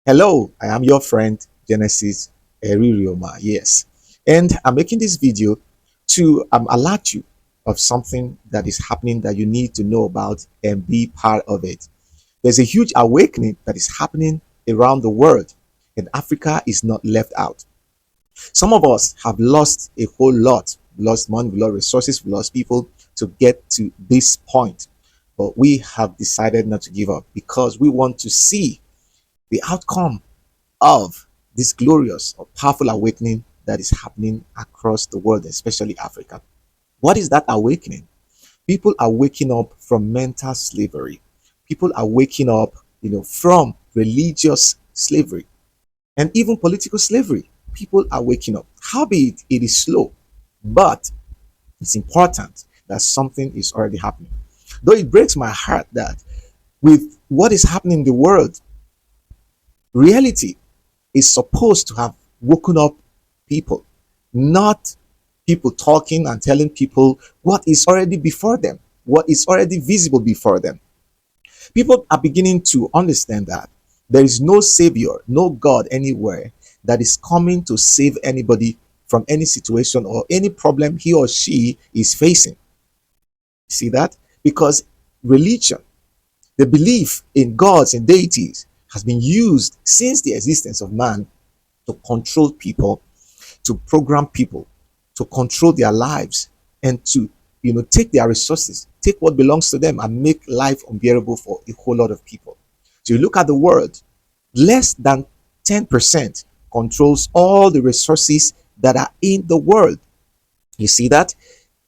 Hello, I am your friend Genesis Eririoma. Yes, and I'm making this video to alert you of something that is happening that you need to know about and be part of it. There's a huge awakening that is happening around the world, and Africa is not left out. Some of us have lost a whole lot, lost money, we lost resources, we lost people to get to this point. But we have decided not to give up because we want to see the outcome of this glorious or powerful awakening that is happening across the world, especially Africa. What is that awakening? People are waking up from mental slavery. People are waking up, from religious slavery and even political slavery. People are waking up. Howbeit, it is slow, but it's important that something is already happening. Though it breaks my heart that with what is happening in the world, reality is supposed to have woken up people, not people talking and telling people what is already before them, what is already visible before them. People are beginning to understand that there is no savior, no God anywhere that is coming to save anybody from any situation or any problem he or she is facing. See that? Because religion, the belief in gods and deities, has been used since the existence of man to control people, to program people, to control their lives, and to take their resources, take what belongs to them, and make life unbearable for a whole lot of people. So you look at the world, less than 10% controls all the resources that are in the world. You see that?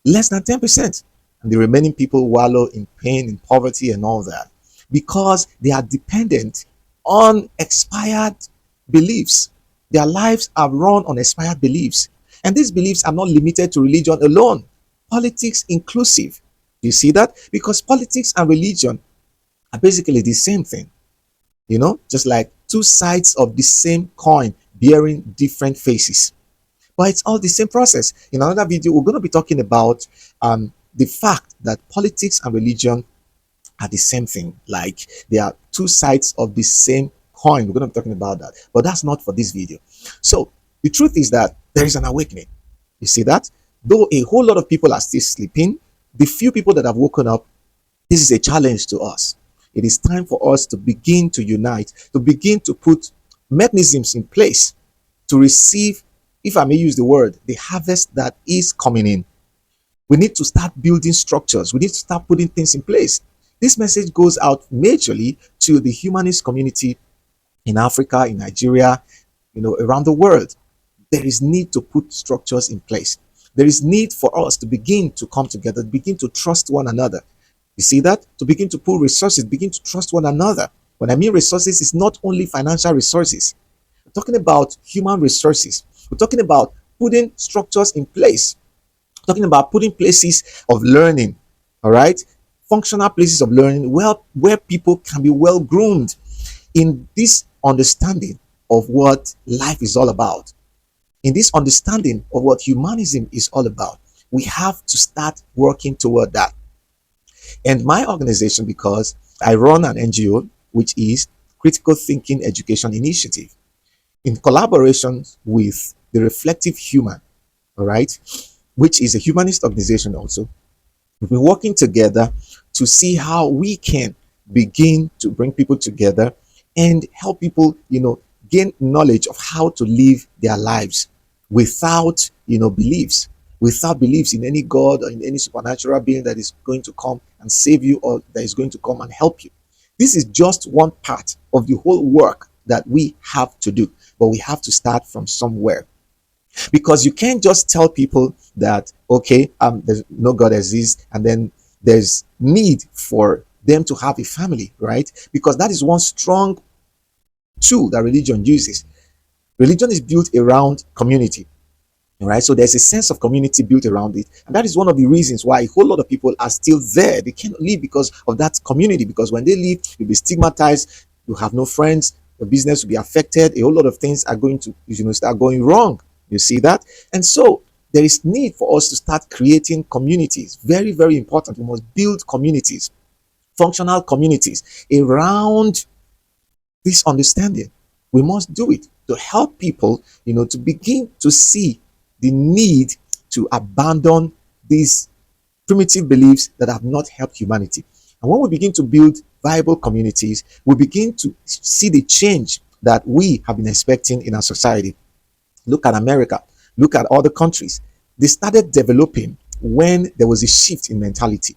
Less than 10%. And the remaining people wallow in pain, in poverty, and all that because they are dependent on expired beliefs. Their lives are run on expired beliefs. And these beliefs are not limited to religion alone, politics inclusive. You see that? Because politics and religion are basically the same thing, just like two sides of the same coin bearing different faces. But it's all the same process. In another video, we're going to be talking about the fact that politics and religion are the same thing. Like they are two sides of the same coin. We're going to be talking about that. But that's not for this video. So the truth is that there is an awakening. You see that? Though a whole lot of people are still sleeping, the few people that have woken up, this is a challenge to us. It is time for us to begin to unite, to begin to put mechanisms in place to receive, if I may use the word, the harvest that is coming in. We need to start building structures. We need to start putting things in place. This message goes out majorly to the humanist community in Africa, in Nigeria, around the world. There is need to put structures in place. There is need for us to begin to come together, begin to trust one another. You see that? To begin to put resources, begin to trust one another. When I mean resources, it's not only financial resources. We're talking about human resources. We're talking about putting structures in place. We're talking about putting places of learning, all right? Functional places of learning where people can be well groomed in this understanding of what life is all about, in this understanding of what humanism is all about. We have to start working toward that. And my organization, because I run an NGO, which is Critical Thinking Education Initiative, in collaboration with the Reflective Human, all right, which is a humanist organization also. We've been working together to see how we can begin to bring people together and help people, gain knowledge of how to live their lives without, without beliefs in any God or in any supernatural being that is going to come and save you or that is going to come and help you. This is just one part of the whole work that we have to do, but we have to start from somewhere. Because you can't just tell people that, okay, there's no God exists, and then there's need for them to have a family, right? Because that is one strong tool that religion uses. Religion is built around community, right? So there's a sense of community built around it, and that is one of the reasons why a whole lot of people are still there. They can't leave because of that community, because when they leave, you'll be stigmatized, you have no friends, your business will be affected, a whole lot of things are going to start going wrong. You see that? And so there is need for us to start creating communities. Very, very important. We must build communities, functional communities around this understanding. We must do it to help people, to begin to see the need to abandon these primitive beliefs that have not helped humanity. And when we begin to build viable communities, we begin to see the change that we have been expecting in our society. Look at America, look at other countries. They started developing when there was a shift in mentality.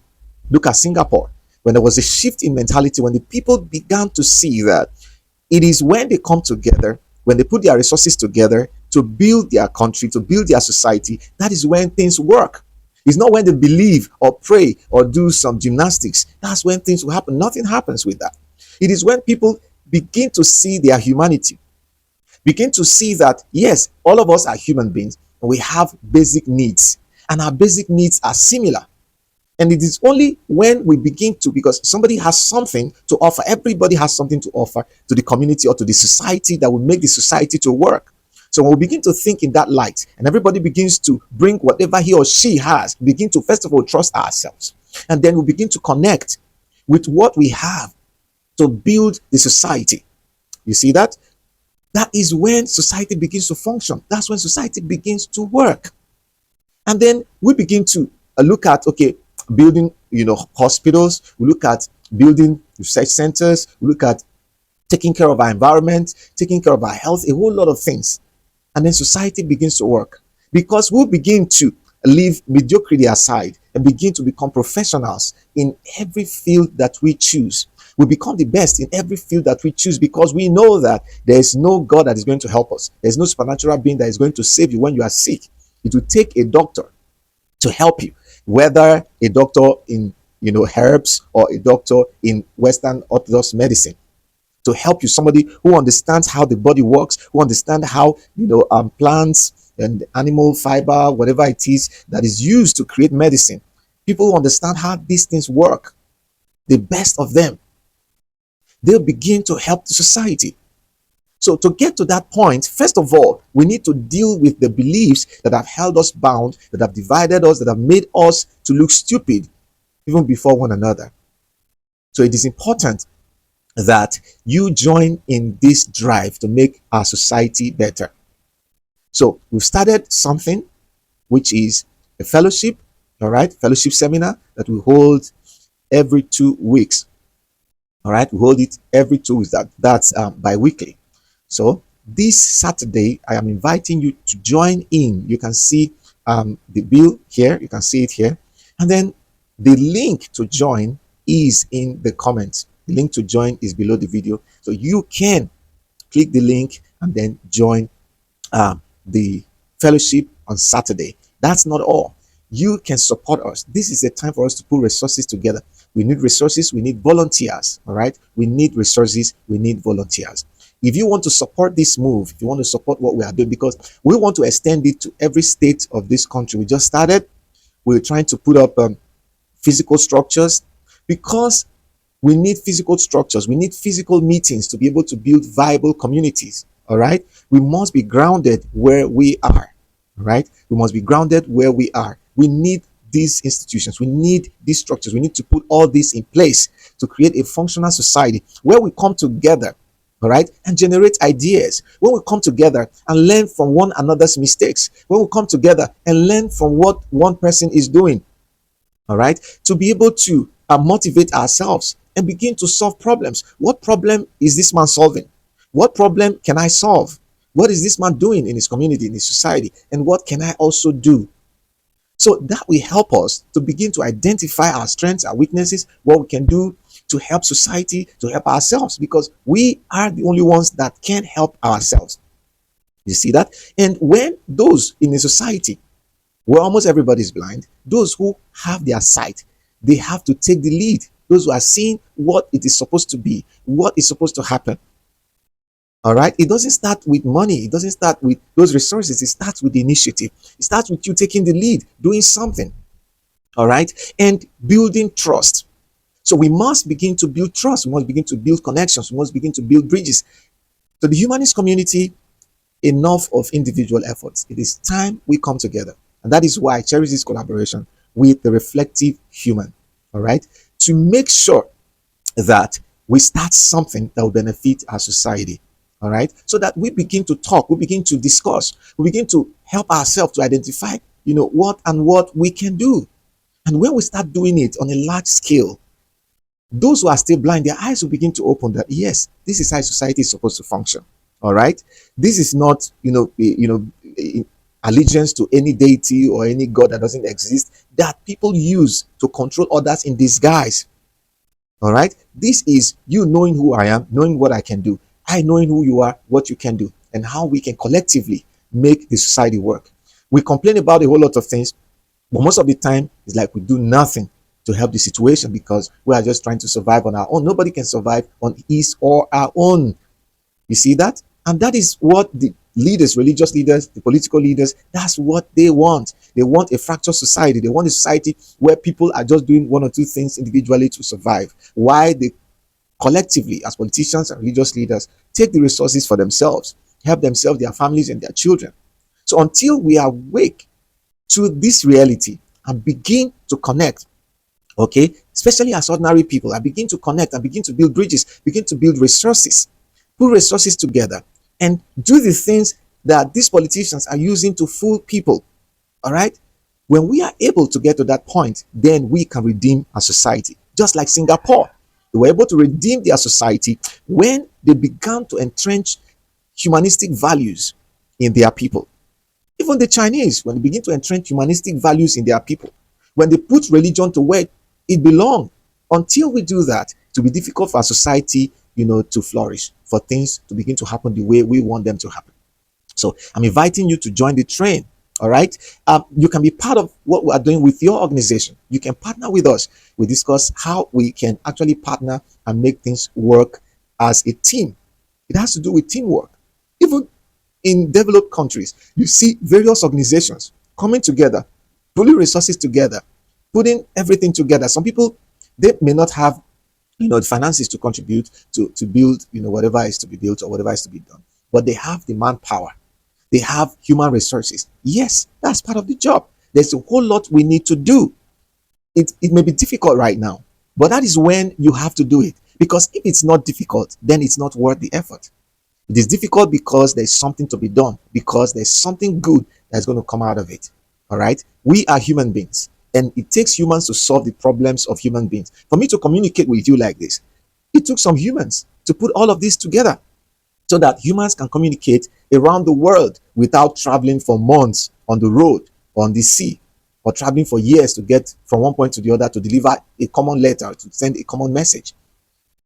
Look at Singapore, when there was a shift in mentality, when the people began to see that it is when they come together, when they put their resources together to build their country, to build their society, that is when things work. It's not when they believe or pray or do some gymnastics. That's when things will happen. Nothing happens with that. It is when people begin to see their humanity, begin to see that, yes, all of us are human beings and we have basic needs, and our basic needs are similar. And it is only when we begin to, because somebody has something to offer, everybody has something to offer to the community or to the society that will make the society to work. So when we begin to think in that light and everybody begins to bring whatever he or she has, begin to first of all trust ourselves. And then we begin to connect with what we have to build the society. You see that? That is when society begins to function. That's when society begins to work. And then we begin to look at, okay, building, hospitals. We look at building research centers. We look at taking care of our environment, taking care of our health, a whole lot of things. And then society begins to work because we'll begin to leave mediocrity aside and begin to become professionals in every field that we choose. We become the best in every field that we choose because we know that there is no God that is going to help us. There's no supernatural being that is going to save you when you are sick. It will take a doctor to help you, whether a doctor in herbs or a doctor in Western Orthodox medicine, to help you, somebody who understands how the body works, who understands how plants and animal fiber, whatever it is that is used to create medicine, people who understand how these things work, the best of them, they'll begin to help the society. So to get to that point, first of all, we need to deal with the beliefs that have held us bound, that have divided us, that have made us to look stupid even before one another. So it is important that you join in this drive to make our society better. So we've started something which is a fellowship, all right, fellowship seminar that we hold every 2 weeks. All right, we hold it every 2 weeks. That's bi-weekly. So this Saturday, I am inviting you to join in. You can see the bill here. You can see it here. And then the link to join is in the comments. The link to join is below the video. So you can click the link and then join the fellowship on Saturday. That's not all. You can support us. This is a time for us to put resources together. We need resources. We need volunteers. All right. We need resources. We need volunteers. If you want to support this move, if you want to support what we are doing, because we want to extend it to every state of this country. We just started. We're trying to put up physical structures because we need physical structures. We need physical meetings to be able to build viable communities. All right. We must be grounded where we are. All right. We must be grounded where we are. We need these institutions. We need these structures. We need to put all this in place to create a functional society where we come together, all right, and generate ideas. When we come together and learn from one another's mistakes, when we come together and learn from what one person is doing, all right, to be able to motivate ourselves and begin to solve problems. What problem is this man solving? What problem can I solve? What is this man doing in his community, in his society? And what can I also do? So that will help us to begin to identify our strengths, our weaknesses, what we can do to help society, to help ourselves, because we are the only ones that can help ourselves. You see that? And when those in a society where almost everybody is blind, those who have their sight, they have to take the lead. Those who are seeing what it is supposed to be, what is supposed to happen. All right. It doesn't start with money. It doesn't start with those resources. It starts with the initiative. It starts with you taking the lead, doing something. All right. And building trust. So we must begin to build trust. We must begin to build connections. We must begin to build bridges. So the humanist community, enough of individual efforts. It is time we come together. And that is why I cherish this collaboration with the reflective human. All right. To make sure that we start something that will benefit our society. All right. So that we begin to talk, we begin to discuss, we begin to help ourselves to identify, what we can do. And when we start doing it on a large scale, those who are still blind, their eyes will begin to open that yes, this is how society is supposed to function. All right. This is not, allegiance to any deity or any god that doesn't exist that people use to control others in disguise. All right. This is you knowing who I am, knowing what I can do, I knowing who you are, what you can do, and how we can collectively make the society work. We complain about a whole lot of things, but most of the time, it's like we do nothing to help the situation because we are just trying to survive on our own. Nobody can survive on his or our own. You see that? And that is what the leaders, religious leaders, the political leaders, that's what they want. They want a fractured society. They want a society where people are just doing one or two things individually to survive. Why they collectively, as politicians and religious leaders, take the resources for themselves, help themselves, their families, and their children. So until we awake to this reality and begin to connect, okay, especially as ordinary people, I begin to connect and begin to build bridges, begin to build resources, put resources together, and do the things that these politicians are using to fool people. All right. When we are able to get to that point, then we can redeem our society. Just like Singapore, they were able to redeem their society when they began to entrench humanistic values in their people. Even the Chinese, when they begin to entrench humanistic values in their people, when they put religion to where it belongs, until we do that, it will be difficult for our society, to flourish, for things to begin to happen the way we want them to happen. So I'm inviting you to join the train. All right. You can be part of what we are doing with your organization. You can partner with us. We discuss how we can actually partner and make things work as a team. It has to do with teamwork. Even in developed countries, you see various organizations coming together, pulling resources together, putting everything together. Some people, they may not have, the finances to contribute to build, whatever is to be built or whatever is to be done, but they have the manpower. They have human resources. Yes, that's part of the job. There's a whole lot we need to do. It may be difficult right now, but that is when you have to do it. Because if it's not difficult, then it's not worth the effort. It is difficult because there's something to be done, because there's something good that's going to come out of it. All right. We are human beings, and it takes humans to solve the problems of human beings. For me to communicate with you like this, it took some humans to put all of this together so that humans can communicate around the world without traveling for months on the road or on the sea, or traveling for years to get from one point to the other to deliver a common letter, to send a common message.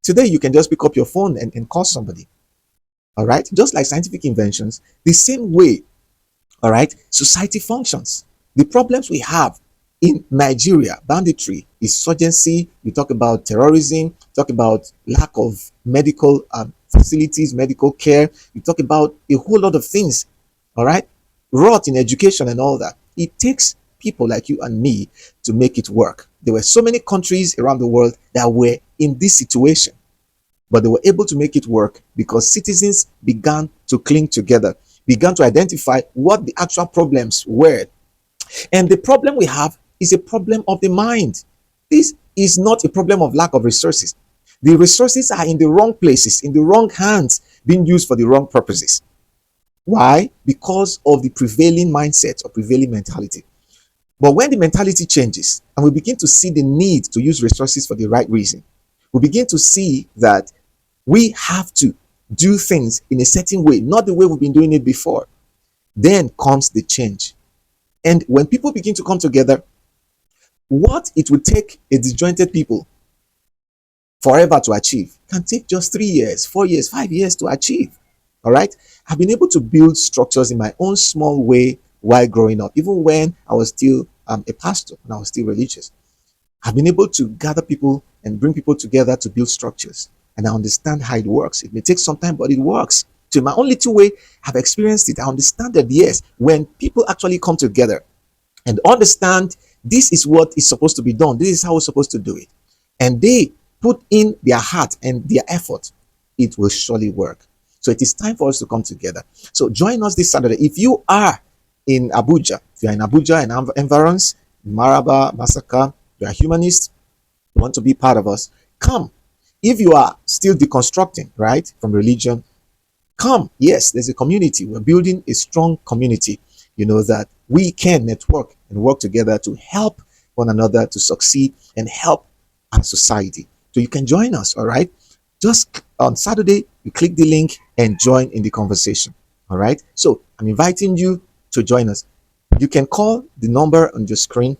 Today, you can just pick up your phone and call somebody. All right. Just like scientific inventions, the same way, all right, society functions. The problems we have in Nigeria, banditry, insurgency, we talk about terrorism, talk about lack of medical facilities, medical care, we talk about a whole lot of things, all right, rot in education and all that. It takes people like you and me to make it work. There were so many countries around the world that were in this situation, but they were able to make it work because citizens began to cling together, began to identify what the actual problems were. And the problem we have is a problem of the mind. This is not a problem of lack of resources. The resources are in the wrong places, in the wrong hands, being used for the wrong purposes. Why? Because of the prevailing mindset or prevailing mentality. But when the mentality changes and we begin to see the need to use resources for the right reason, we begin to see that we have to do things in a certain way, not the way we've been doing it before. Then comes the change. And when people begin to come together, what it would take a disjointed people forever to achieve can take just 3 years, 4 years, 5 years to achieve. All right. I've been able to build structures in my own small way while growing up, even when I was still a pastor and I was still religious. I've been able to gather people and bring people together to build structures. And I understand how it works. It may take some time, but it works. So in my own little way, I've experienced it. I understand that, yes, when people actually come together and understand this is what is supposed to be done, this is how we're supposed to do it, and they put in their heart and their effort, it will surely work. So it is time for us to come together. So join us this Saturday. If you are in Abuja, if you're in Abuja and environs, Maraba, Masaka, you're a humanist, you want to be part of us, come. If you are still deconstructing, right, from religion, Come, yes, there's a community. We're building a strong community, that we can network and work together to help one another to succeed and help our society. So you can join us, all right? Just on Saturday, you click the link and join in the conversation, all right? So I'm inviting you to join us. You can call the number on your screen,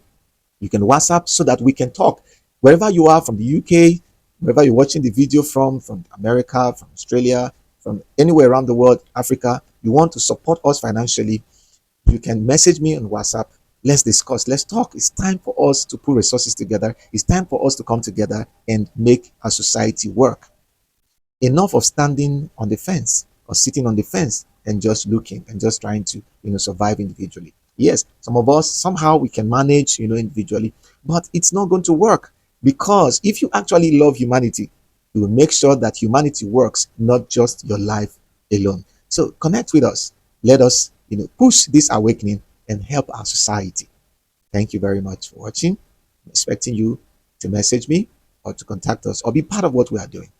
you can WhatsApp so that we can talk. Wherever you are, from the UK, wherever you're watching the video from America, from Australia, from anywhere around the world, Africa, you want to support us financially, you can message me on WhatsApp. Let's discuss. Let's talk. It's time for us to put resources together. It's time for us to come together and make our society work. Enough of standing on the fence or sitting on the fence and just looking and just trying to survive individually. Yes, some of us somehow we can manage individually, but it's not going to work, because if you actually love humanity, you will make sure that humanity works, not just your life alone. So connect with us. Let us push this awakening and help our society. Thank you very much for watching. I'm expecting you to message me or to contact us or be part of what we are doing.